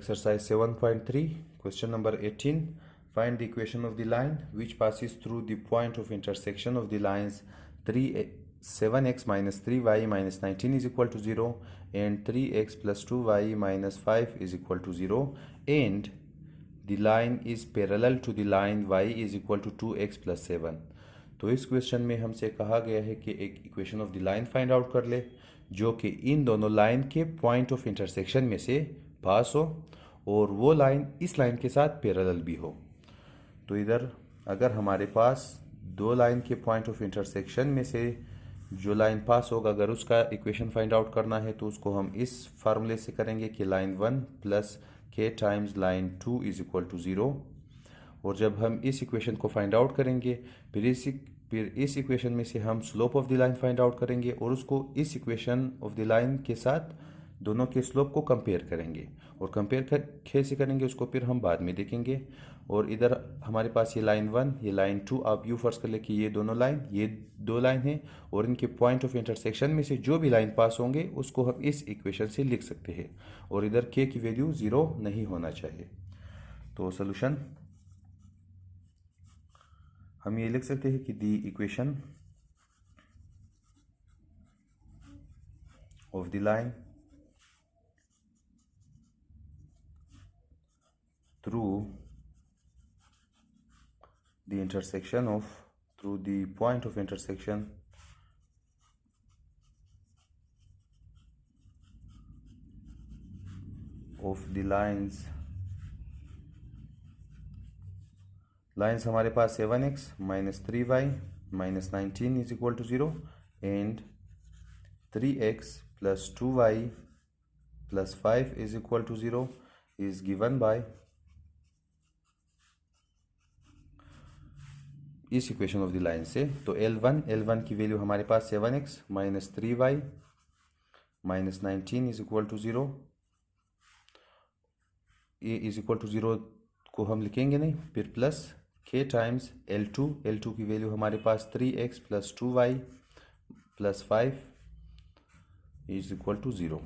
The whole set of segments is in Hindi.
Exercise 7.3, question number 18. Find the equation of the line which passes through the point of intersection of the lines 7x minus 3y minus 19 is equal to 0 and 3x plus 2y minus 5 is equal to 0, and the line is parallel to the line y is equal to 2x plus 7. तो इस क्वेश्चन में हमसे कहा गया है कि एक equation of the line find out कर ले जो कि इन दोनों लाइन के पॉइंट ऑफ इंटरसेक्शन में से पास हो और वो लाइन इस लाइन के साथ पैरेलल भी हो। तो इधर अगर हमारे पास दो लाइन के पॉइंट ऑफ इंटरसेक्शन में से जो लाइन पास होगा, अगर उसका इक्वेशन फाइंड आउट करना है तो उसको हम इस फार्मूले से करेंगे कि लाइन 1 प्लस के times line 2 is equal to 0। और जब हम इस इक्वेशन को फाइंड आउट करेंगे फिर इस इक्वेशन में से हम slope of the line find out करेंगे और उसको इस इक्वेशन ऑफ द लाइन के साथ दोनों के स्लोप को कंपेयर करेंगे। और कंपेयर कैसे करेंगे उसको फिर हम बाद में देखेंगे। और इधर हमारे पास ये लाइन 1 ये लाइन 2, आप यू फर्ज कर ले कि ये दो लाइन हैं और इनके पॉइंट ऑफ इंटरसेक्शन में से जो भी लाइन पास होंगे उसको हम इस इक्वेशन से लिख सकते हैं। और इधर के की वैल्यू 0 नहीं होना चाहिए। तो सोल्यूशन हम ये लिख सकते हैं कि the equation of the line through the point of intersection of the lines हमारे पास 7x minus 3y minus 19 is equal to 0 and 3x plus 2y plus 5 is equal to 0 is given by इस इक्वेशन ऑफ द लाइन से। तो L1 की वैल्यू हमारे पास 7x minus 3y minus 19 is equal to 0, ये इज इक्वल टू 0 को हम लिखेंगे नहीं, फिर प्लस k टाइम्स L2 की वैल्यू हमारे पास 3x plus 2y plus 5 is equal to 0।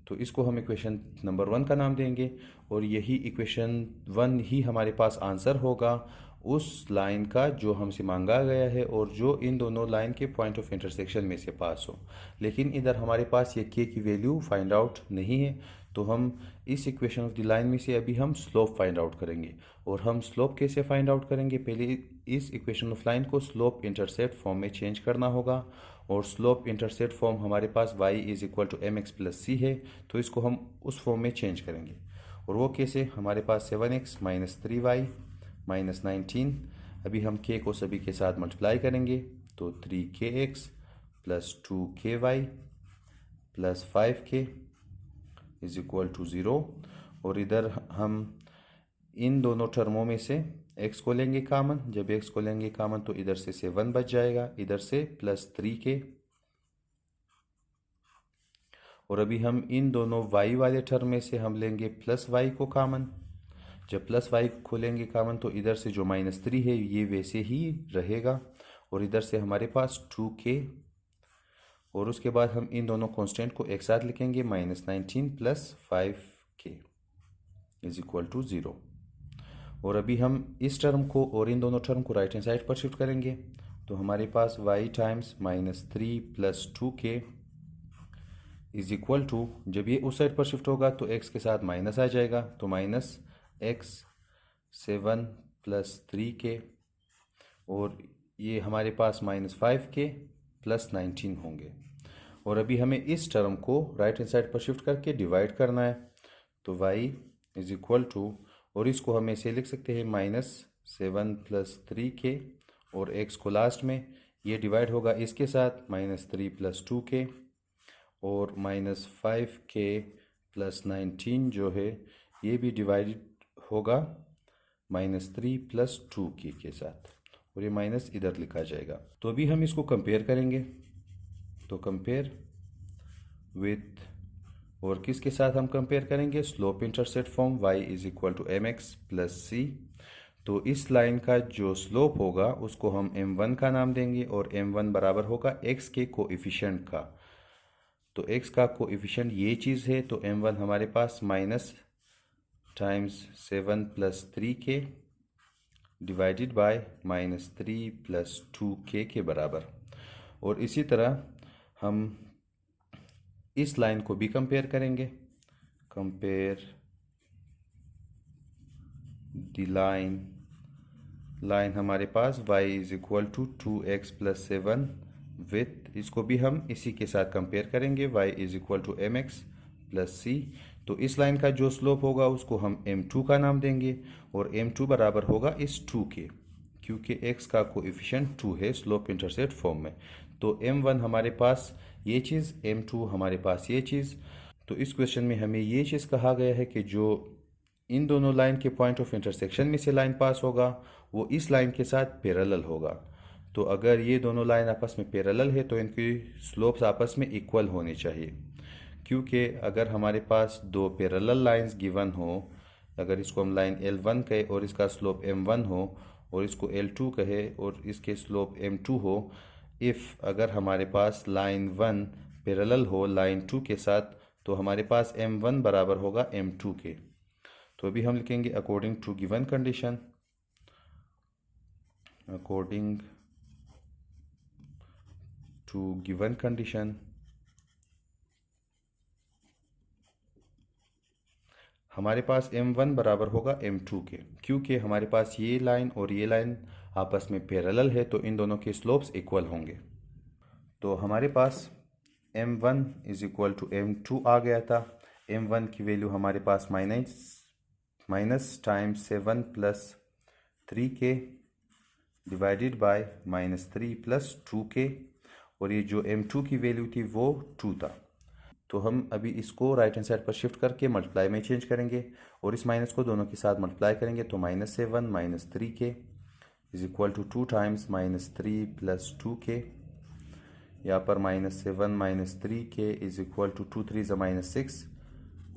तो इसको हम इक्वेशन नंबर 1 का नाम देंगे और यही इक्वेशन 1 ही हमारे पास आंसर होगा उस लाइन का जो हमसे मांगा गया है और जो इन दोनों लाइन के पॉइंट ऑफ इंटरसेक्शन में से पास हो। लेकिन इधर हमारे पास ये के की वैल्यू फाइंड आउट नहीं है, तो हम इस इक्वेशन ऑफ द लाइन में से अभी हम स्लोप फाइंड आउट करेंगे। और हम स्लोप कैसे फाइंड आउट करेंगे, पहले इस इक्वेशन ऑफ लाइन को स्लोप इंटरसेप्ट फॉर्म में चेंज करना होगा। और स्लोप इंटरसेप्ट फॉर्म हमारे पास y is equal to mx plus C है, तो इसको हम उस फॉर्म में चेंज करेंगे। और वो कैसे, हमारे पास 7x माइनस 3y माइनस 19, अभी हम k को सभी के साथ मल्टीप्लाई करेंगे तो 3kx plus 2ky plus 5k is equal to 0। और इधर हम इन दोनों टर्मों में से x को लेंगे कामन, जब x को लेंगे कामन तो इधर से 7 बच जाएगा, इधर से प्लस 3k। और अभी हम इन दोनों y वाले टर्म में से हम लेंगे प्लस y को कामन, जब प्लस y खोलेंगे कामन तो इधर से जो माइनस 3 है ये वैसे ही रहेगा। और इधर से हमारे पास 2k और उसके बाद हम इन दोनों कांस्टेंट को एक साथ लिखेंगे, minus 19 plus 5k is equal to 0। और अभी हम इस टर्म को और इन दोनों टर्म को राइट हैंड साइड पर शिफ्ट करेंगे तो हमारे पास y times minus 3 plus 2k is equal to, जब ये उस साइड पर शिफ्ट होगा तो x के साथ माइनस आ जाएगा तो माइनस x 7 प्लस 3k और ये हमारे पास माइनस 5k प्लस 19 होंगे। और अभी हमें इस टर्म को राइट हैंड साइड पर शिफ्ट करके डिवाइड करना है तो y इज इक्वल टू, और इसको हम ऐसे लिख सकते हैं माइनस 7 प्लस 3k और x को लास्ट में ये डिवाइड होगा इसके साथ माइनस 3 प्लस 2k और माइनस 5k प्लस 19 जो है ये भी डिवाइड होगा माइनस 3 प्लस 2k के साथ और ये माइनस इधर लिखा जाएगा। तो अभी हम इसको कंपेयर करेंगे तो कंपेयर विथ, और किसके साथ हम कंपेयर करेंगे, slope intercept form y is equal to mx plus C. तो इस लाइन का जो स्लोप होगा उसको हम m1 का नाम देंगे और m1 बराबर होगा x के कोएफिशिएंट का। तो x का कोएफिशिएंट ये चीज़ है तो m1 हमारे पास minus times 7 plus 3k divided by -3 plus 2k के बराबर। और इसी तरह हम इस लाइन को भी कंपेयर करेंगे। कंपेयर द लाइन हमारे पास y is equal to 2x plus 7 with, इसको भी हम इसी के साथ कंपेयर करेंगे, y is equal to mx plus c। तो इस लाइन का जो स्लोप होगा उसको हम m2 का नाम देंगे और m2 बराबर होगा इस 2 के, क्योंकि x का कोएफिशिएंट 2 है स्लोप इंटरसेप्ट फॉर्म में। तो m1 हमारे पास ये चीज़, m2 हमारे पास ये चीज़। तो इस क्वेश्चन में हमें ये चीज़ कहा गया है कि जो इन दोनों लाइन के पॉइंट ऑफ इंटरसेक्शन में से लाइन पास होगा वो इस लाइन के साथ पैरेलल होगा। तो अगर ये दोनों लाइन आपस में पैरेलल है तो इनकी स्लोप्स आपस में इक्वल होनी चाहिए, क्योंकि अगर हमारे पास दो पैरेलल लाइंस गिवन हो, अगर इसको हम लाइन L1 कहे और इसका स्लोप M1 हो और इसको L2 कहे और इसके स्लोप M2 हो, अगर हमारे पास लाइन 1 पैरेलल हो लाइन 2 के साथ तो हमारे पास M1 बराबर होगा M2 के। तो अभी हम लिखेंगे अकॉर्डिंग टू गिवन कंडीशन, अकॉर्डिंग टू गिवन कंडीशन हमारे पास M1 बराबर होगा M2 के, क्योंकि हमारे पास ये लाइन और ये लाइन आपस में पैरेलल है तो इन दोनों के स्लोप्स इक्वल होंगे। तो हमारे पास M1 is equal to M2 आ गया था। M1 की वैल्यू हमारे पास minus times 7 plus 3k divided by -3 plus 2k, और ये जो M2 की वैल्यू थी वो 2 था। तो हम अभी इसको राइट हैंड साइड पर शिफ्ट करके मल्टीप्लाई में चेंज करेंगे और इस माइनस को दोनों के साथ मल्टीप्लाई करेंगे। तो -7 - 3k is equal to 2 times -3 plus 2k। यहाँ पर -7 - 3k इज इक्वल टू 2 3 = -6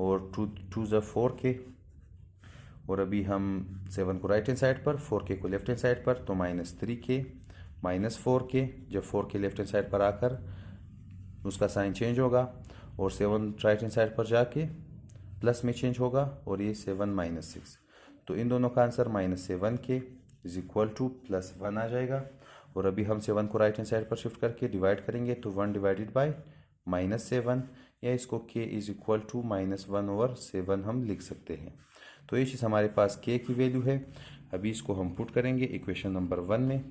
और 2 2 = 4k। और अभी हम 7 को राइट हैंड साइड पर, 4k को लेफ्ट हैंड साइड पर, तो -3k -4k, जब 4k लेफ्ट हैंड साइड पर आकर उसका साइन चेंज होगा और 7 राइट हैंड साइड पर जाके प्लस में चेंज होगा और ये 7 - 6। तो इन दोनों का answer -7k is equal to +1 आ जाएगा। और अभी हम 7 को राइट हैंड साइड पर शिफ्ट करके डिवाइड करेंगे तो 1 डिवाइडेड बाय -7, या इसको k इज इक्वल टू -1/7 हम लिख सकते हैं। तो ये चीज़ हमारे पास k की वैल्यू है। अभी इसको हम पुट करेंगे इक्वेशन नंबर 1 में।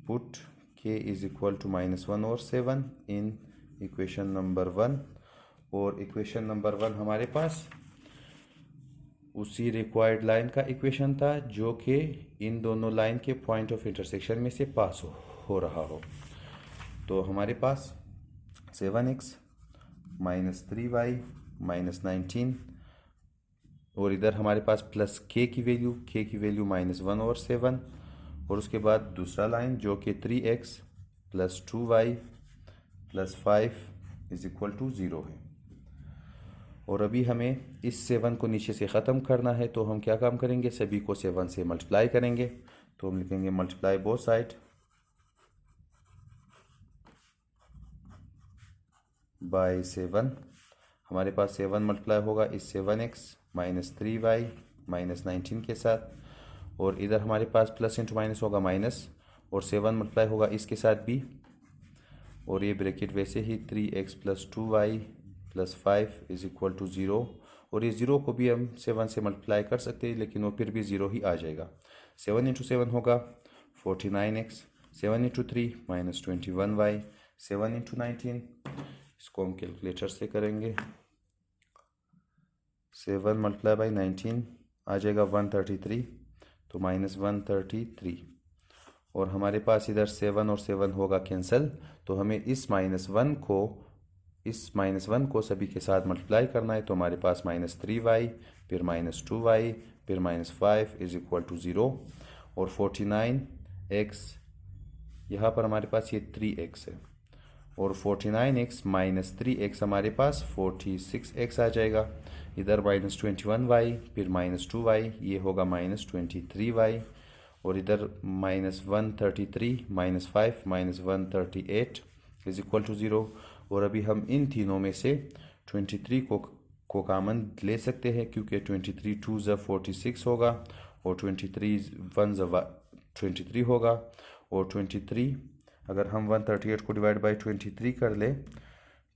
Put k is equal to -1/7 in equation number 1। और इक्वेशन नंबर 1 हमारे पास उसी रिक्वायर्ड लाइन का इक्वेशन था जो कि इन दोनों लाइन के पॉइंट ऑफ इंटरसेक्शन में से पास हो रहा हो। तो हमारे पास 7x -3y -19, और इधर हमारे पास प्लस k की वैल्यू -1/7, और उसके बाद दूसरा लाइन जो कि 3x + 2y + 5 is equal to 0 है। और अभी हमें इस 7 को नीचे से ख़त्म करना है, तो हम क्या काम करेंगे, सभी को 7 से मल्टीप्लाई करेंगे। तो हम लिखेंगे मल्टीप्लाई बोथ साइड बाय 7। हमारे पास 7 मल्टीप्लाई होगा इस 7x -3y -19 के साथ, और इधर हमारे पास प्लस इंटू माइनस होगा माइनस, और 7 मल्टीप्लाई होगा इसके साथ भी, और ये ब्रैकेट वैसे ही 3x + 2y + 5 is equal to 0। और ये 0 को भी हम 7 से मल्टीप्लाई कर सकते हैं, लेकिन वो फिर भी 0 ही आ जाएगा। 7 × 7 होगा 49x, 7 × 3 -21y, 7 × 19, इसको हम कैलकुलेटर से करेंगे। 7 मल्टीप्लाई बाई 19 आ जाएगा 133, तो -133। और हमारे पास इधर 7 और 7 होगा कैंसिल, तो हमें इस -1 को सभी के साथ मल्टीप्लाई करना है। तो हमारे पास -3y, फिर -2y, फिर -5 इज इक्वल टू 0, और 49x, यहाँ पर हमारे पास ये 3x है, और 49x -3x हमारे पास 46x आ जाएगा। इधर -21y, फिर -2y, ये होगा -23y, और इधर -133 -5 -138 इज इक्वल टू 0। और अभी हम इन तीनों में से 23 को को कामन ले सकते हैं क्योंकि 23 2 ज़ा 46 होगा और 23 1 ज़ा 23 होगा और 23 अगर हम 138 को डिवाइड बाई 23 कर ले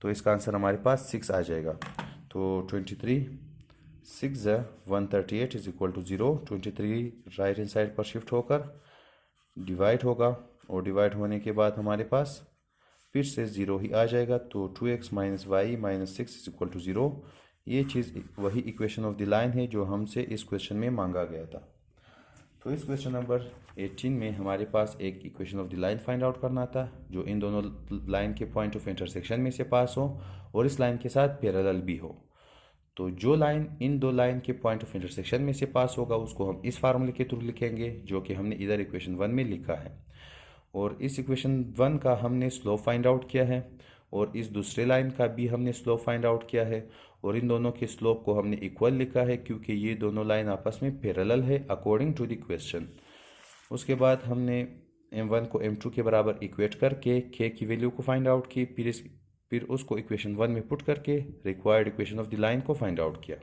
तो इसका आंसर हमारे पास 6 आ जाएगा। तो 23 6 ज़ा 138 is equal to 0। 23 right hand side पर शिफ्ट होकर डिवाइड होगा और डिवाइड होने के बाद हमारे पास फिर से 0 ही आ जाएगा। तो 2x minus y minus 6 is equal to 0। ये चीज़ वही इक्वेशन ऑफ द लाइन है जो हमसे इस क्वेश्चन में मांगा गया था। तो इस क्वेश्चन नंबर 18 में हमारे पास एक equation of the line find out करना था जो इन दोनों लाइन के पॉइंट ऑफ इंटरसेक्शन में से पास हो और इस लाइन के साथ पैरेलल भी हो। तो जो लाइन इन दो लाइन के पॉइंट ऑफ इंटरसेक्शन में से पास होगा उसको हम इस फार्मूले के थ्रू लिखेंगे जो कि हमने इधर इक्वेशन 1 में लिखा है। और इस इक्वेशन 1 का हमने स्लोप फाइंड आउट किया है और इस दूसरे लाइन का भी हमने स्लोप फाइंड आउट किया है और इन दोनों के स्लोप को हमने इक्वल लिखा है क्योंकि ये दोनों लाइन आपस में पैरेलल है अकॉर्डिंग टू द क्वेश्चन। उसके बाद हमने m1 को m2 के बराबर इक्वेट करके k की वैल्यू को फाइंड आउट की, फिर उसको इक्वेशन 1 में पुट करके required equation of the line को फाइंड आउट किया।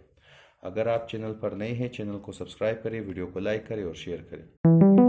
अगर आप चैनल पर नए हैं चैनल को सब्सक्राइब करें, वीडियो को लाइक करें और शेयर करें।